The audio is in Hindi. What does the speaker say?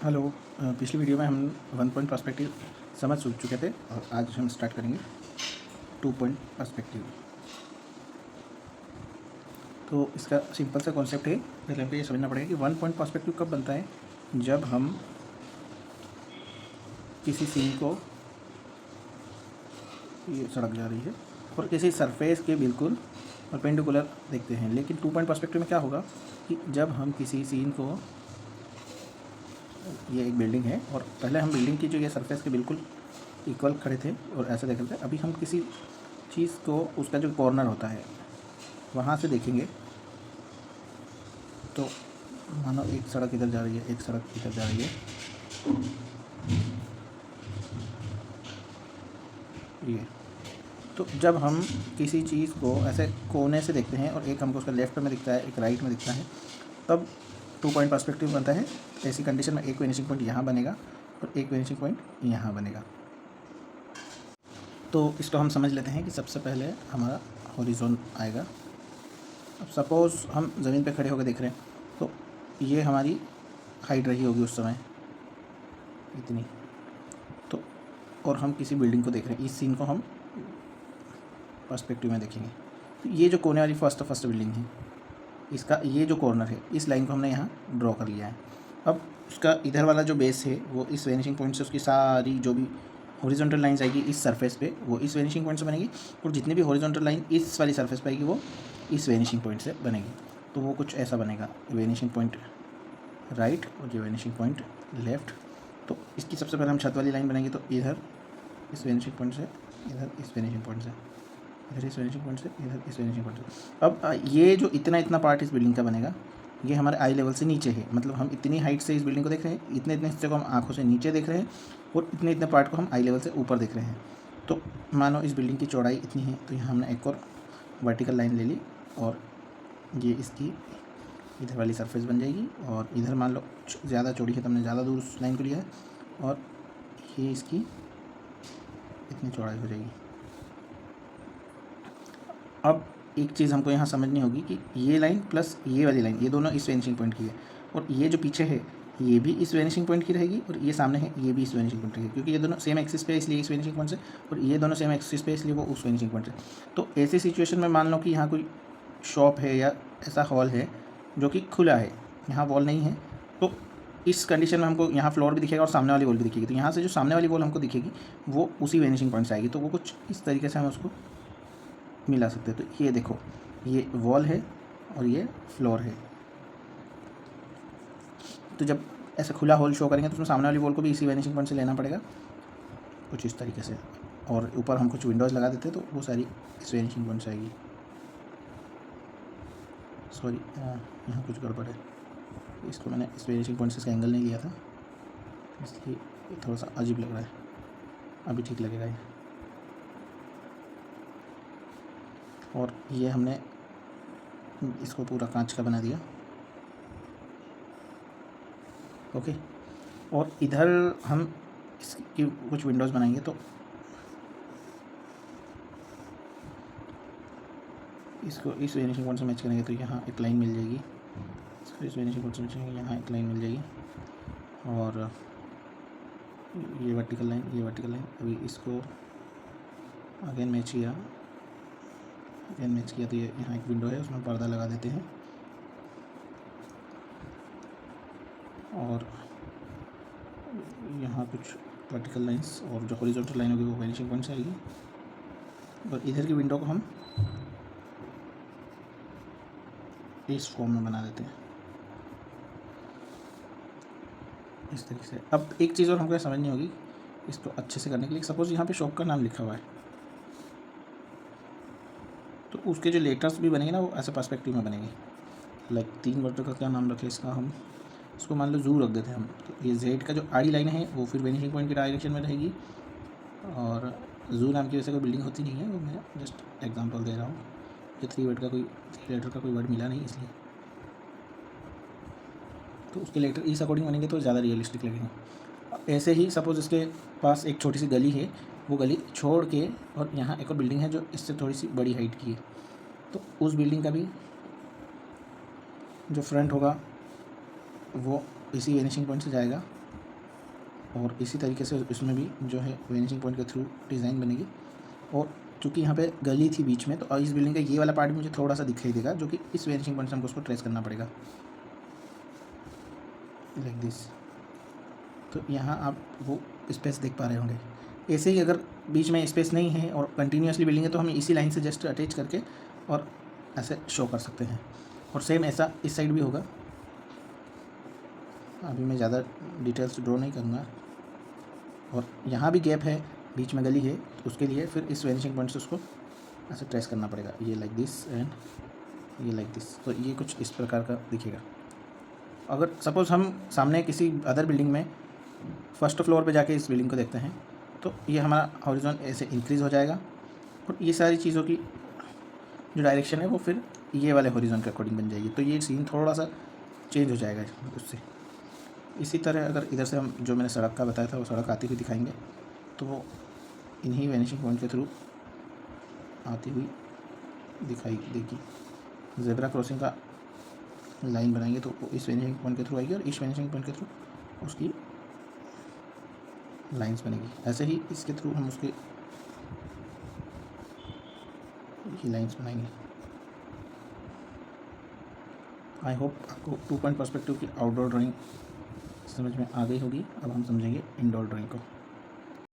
हेलो। पिछली वीडियो में हम 1 पॉइंट पर्सपेक्टिव समझ चुके थे और आज हम स्टार्ट करेंगे 2 पॉइंट पर्सपेक्टिव। तो इसका सिंपल सा कॉन्सेप्ट है, पहले हमको ये समझना पड़ेगा कि 1 पॉइंट पर्सपेक्टिव कब बनता है, जब हम किसी सीन को, ये सड़क जा रही है, और किसी सरफेस के बिल्कुल परपेंडिकुलर देखते हैं। लेकिन 2 पॉइंट पर्सपेक्टिव में क्या होगा कि जब हम किसी सीन को, ये एक बिल्डिंग है और पहले हम बिल्डिंग की जो ये सरफेस के बिल्कुल इक्वल खड़े थे और ऐसे देख रहे थे, अभी हम किसी चीज़ को, उसका जो कॉर्नर होता है वहाँ से देखेंगे। तो मानो एक सड़क इधर जा रही है, एक सड़क इधर जा रही है, ये। तो जब हम किसी चीज़ को ऐसे कोने से देखते हैं और एक हमको उसका लेफ्ट में दिखता है, एक राइट में दिखता है, तब 2 पॉइंट पर्सपेक्टिव बनता है। ऐसी कंडीशन में एक वेनिशिंग पॉइंट यहाँ बनेगा और एक वेनिशिंग पॉइंट यहाँ बनेगा। तो इसको हम समझ लेते हैं कि सबसे पहले हमारा हॉरिजॉन आएगा। अब सपोज़ हम ज़मीन पे खड़े होकर देख रहे हैं, तो ये हमारी हाइट रही होगी उस समय इतनी। तो और हम किसी बिल्डिंग को देख रहे हैं, इस सीन को हम पर्सपेक्टिव में देखेंगे। तो ये जो कोने वाली फर्स्ट बिल्डिंग है, इसका ये जो कॉर्नर है, इस लाइन को हमने यहाँ ड्रॉ कर लिया है। अब उसका इधर वाला जो बेस है वो इस वेनिशिंग पॉइंट से, उसकी सारी जो भी हॉरिजॉन्टल लाइंस आएगी इस सरफेस पे, वो इस वेनिशिंग पॉइंट से बनेगी, और जितनी भी हॉरिजॉन्टल लाइन इस वाली सरफेस पे आएगी वो इस वेनिशिंग पॉइंट से बनेगी। तो वो कुछ ऐसा बनेगा, वेनिशिंग पॉइंट राइट और ये वेनिशिंग पॉइंट लेफ़्ट। तो इसकी सबसे पहले हम छत वाली लाइन बनाएंगे, तो इधर इस वेनिशिंग पॉइंट से, इधर इस वेनिशिंग पॉइंट से, इधर इस वेनिशिंग पॉइंट से, इधर इस वेनिशिंग पॉइंट से। अब ये जो इतना पार्ट इस बिल्डिंग का बनेगा, ये हमारे आई लेवल से नीचे है। मतलब हम इतनी हाइट से इस बिल्डिंग को देख रहे हैं, इतने हिस्से को हम आँखों से नीचे देख रहे हैं और इतने पार्ट को हम आई लेवल से ऊपर देख रहे हैं। तो मानो इस बिल्डिंग की चौड़ाई इतनी है, तो यहाँ हमने एक और वर्टिकल लाइन ले ली और ये इसकी इधर वाली सरफेस बन जाएगी। और इधर मान लो ज़्यादा चौड़ी है तो हमने ज़्यादा दूर उस लाइन को लिया है और ये इसकी इतनी चौड़ाई हो जाएगी। अब एक चीज़ हमको यहाँ समझनी होगी कि ये लाइन प्लस ये वाली लाइन, ये दोनों इस वेनिशिंग पॉइंट की है, और ये जो पीछे है ये भी इस वेनिशिंग पॉइंट की रहेगी, और ये सामने है ये भी इस वेनिशिंग पॉइंट की रहेगी, क्योंकि ये दोनों सेम एक्सिस पे है इसलिए इस वेनिशिंग पॉइंट से, और ये दोनों सेम एक्सिस पे इसलिए वो उस वेनिशिंग पॉइंट से। तो ऐसी सिचुएशन में मान लो कि यहाँ कोई शॉप है या ऐसा हॉल है जो कि खुला है, यहाँ वॉल नहीं है, तो इस कंडीशन में हमको यहाँ फ्लोर भी दिखेगा और सामने वाली वॉल भी दिखेगी। तो यहाँ से जो सामने वाली वॉल हमको दिखेगी वो उसी वेनिशिंग पॉइंट से आएगी। तो वो कुछ इस तरीके से हम उसको मिला सकते हैं। तो ये देखो, ये वॉल है और ये फ्लोर है। तो जब ऐसा खुला होल शो करेंगे तो उसमें सामने वाली वॉल को भी इसी वेनिशिंग पॉइंट से लेना पड़ेगा, कुछ इस तरीके से। और ऊपर हम कुछ विंडोज़ लगा देते तो वो सारी इस वेनिशिंग पॉइंट से आएगी। सॉरी, यहाँ कुछ गड़बड़ है, इसको मैंने इस वेनिशिंग पॉइंट से इसका एंगल नहीं लिया था, इसलिए थोड़ा सा अजीब लग रहा है। अभी ठीक लगेगा ये। और ये हमने इसको पूरा कांच का बना दिया, ओके। और इधर हम इसकी कुछ विंडोज़ बनाएंगे, तो इसको इस वेनिशिंग पॉइंट से मैच करेंगे तो यहाँ एक लाइन मिल जाएगी, इसको इस वेनिशिंग पॉइंट से मैच करेंगे यहाँ एक लाइन मिल जाएगी, और ये वर्टिकल लाइन, ये वर्टिकल लाइन। अभी इसको अगेन मैच किया तो ये यहाँ एक विंडो है, उसमें पर्दा लगा देते हैं, और यहाँ कुछ वर्टिकल लाइंस, और जो हॉरिजॉन्टल लाइन होगी वो वेनिशिंग पॉइंट से आएगी। और इधर की विंडो को हम इस फॉर्म में बना देते हैं, इस तरीके से। अब एक चीज़ और हमको समझनी होगी इसको अच्छे से करने के लिए। सपोज़ यहाँ पे शॉप का नाम लिखा हुआ है, तो उसके जो लेटर्स भी बनेंगे ना वो ऐसे पर्सपेक्टिव में बनेंगे। लाइक 3 वर्ड का क्या नाम रखें इसका, हम इसको मान लो जू रख देते हैं हम। तो ये जेड का जो आड़ी लाइन है वो फिर वेनिशिंग पॉइंट की डायरेक्शन में रहेगी, और जू नाम की वैसे कोई बिल्डिंग होती नहीं है, वो मैं जस्ट एग्जांपल दे रहा हूँ। ये 3 लेटर का कोई वर्ड मिला नहीं इसलिए, तो उसके लेटर इस अकॉर्डिंग बनेंगे तो ज़्यादा रियलिस्टिक लगेंगे। ऐसे ही सपोज़ इसके पास एक छोटी सी गली है, वो गली छोड़ के और यहाँ एक और बिल्डिंग है जो इससे थोड़ी सी बड़ी हाइट की है, तो उस बिल्डिंग का भी जो फ्रंट होगा वो इसी वेनिशिंग पॉइंट से जाएगा और इसी तरीके से इसमें भी जो है वेनिशिंग पॉइंट के थ्रू डिज़ाइन बनेगी। और चूँकि यहाँ पे गली थी बीच में, तो इस बिल्डिंग का ये वाला पार्ट मुझे थोड़ा सा दिखाई देगा, जो कि इस वेनिशिंग पॉइंट से हमको उसको ट्रेस करना पड़ेगा, लाइक दिस। तो यहाँ आप वो स्पेस देख पा रहे होंगे। ऐसे ही अगर बीच में स्पेस नहीं है और कंटिन्यूसली बिल्डिंग है, तो हम इसी लाइन से जस्ट अटैच करके और ऐसे शो कर सकते हैं। और सेम ऐसा इस साइड भी होगा। अभी मैं ज़्यादा डिटेल्स ड्रॉ नहीं करूँगा। और यहाँ भी गैप है, बीच में गली है, तो उसके लिए फिर इस वेनिशिंग पॉइंट से उसको ऐसे ट्रेस करना पड़ेगा, ये लाइक दिस एंड ये लाइक दिस। तो ये कुछ इस प्रकार का दिखेगा। अगर सपोज़ हम सामने किसी अदर बिल्डिंग में फर्स्ट फ्लोर पे जाके इस बिल्डिंग को देखते हैं, तो ये हमारा हॉरिजॉन ऐसे इंक्रीज़ हो जाएगा और ये सारी चीज़ों की जो डायरेक्शन है वो फिर ये वाले हॉरिजॉन के अकॉर्डिंग बन जाएगी। तो ये सीन थोड़ा सा चेंज हो जाएगा उससे। इसी तरह अगर इधर से हम जो मैंने सड़क का बताया था वो सड़क आती हुई दिखाएंगे, तो वो इन्हीं वेनिशिंग पॉइंट के थ्रू आती हुई दिखाई देगी। ज़ेब्रा क्रॉसिंग का लाइन बनाएंगे तो वो इस वेनिशिंग पॉइंट के थ्रू आएगी और इस वेनिशिंग पॉइंट के थ्रू उसकी लाइंस बनेगी। ऐसे ही इसके थ्रू हम उसके ये लाइंस बनाएंगे। आई होप आपको 2 पॉइंट पर्सपेक्टिव की आउटडोर ड्राइंग समझ में आ गई होगी। अब हम समझेंगे इंडोर ड्राइंग को।